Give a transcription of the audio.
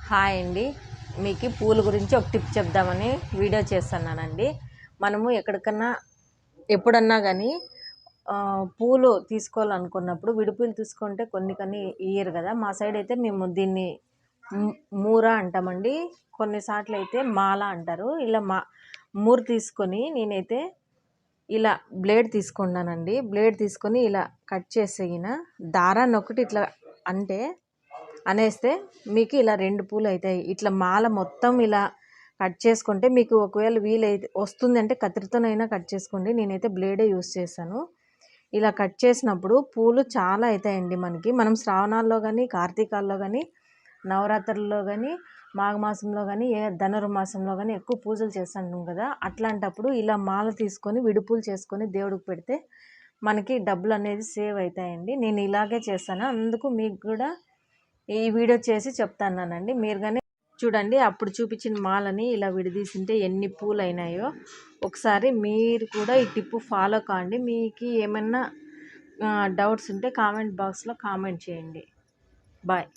Hi అండి, మీకు పూల గురించి ఒక టిప్ చెప్దామని వీడియో చేస్తున్నానండి. మనము ఎక్కడికన్నా ఎప్పుడన్నా కానీ పూలు తీసుకోవాలనుకున్నప్పుడు విడిపూలు తీసుకుంటే కొన్ని ఇయ్యరు కదా. మా సైడ్ అయితే మేము దీన్ని మూర అంటామండి, కొన్నిసార్లు అయితే మాల అంటారు. ఇలా మూర తీసుకొని నేనైతే ఇలా బ్లేడ్ తీసుకున్నానండి. బ్లేడ్ తీసుకొని ఇలా కట్ చేసేగిన దారాన్ని ఒకటి ఇట్లా అంటే అనేస్తే మీకు ఇలా 2 పూలు అవుతాయి. ఇట్లా మాల మొత్తం ఇలా కట్ చేసుకుంటే మీకు ఒకవేళ వీలైతే వస్తుందంటే కత్తిరితోనైనా కట్ చేసుకోండి. నేనైతే బ్లేడే యూస్ చేశాను. ఇలా కట్ చేసినప్పుడు పూలు చాలా అవుతాయండి మనకి. మనం శ్రావణాల్లో కానీ, కార్తీకాల్లో కానీ, నవరాత్రుల్లో కానీ, మాఘమాసంలో కానీ, ధనుర్మాసంలో కానీ ఎక్కువ పూజలు చేస్తుంటాం కదా. అట్లాంటప్పుడు ఇలా మాల తీసుకొని విడిపూలు చేసుకొని దేవుడికి పెడితే మనకి డబ్బులు అనేది సేవ్ అవుతాయండి. నేను ఇలాగే చేస్తాను, అందుకు మీకు కూడా ఈ వీడియో చేసి చెప్తానండి. మీరు కానీ చూడండి, అప్పుడు చూపించిన మాలని ఇలా విడదీసింటే ఎన్ని పూలు అయినాయో. ఒకసారి మీరు కూడా ఈ టిప్పు ఫాలో కాండి. మీకు ఏమన్నా డౌట్స్ ఉంటే కామెంట్ బాక్స్లో కామెంట్ చేయండి. బాయ్.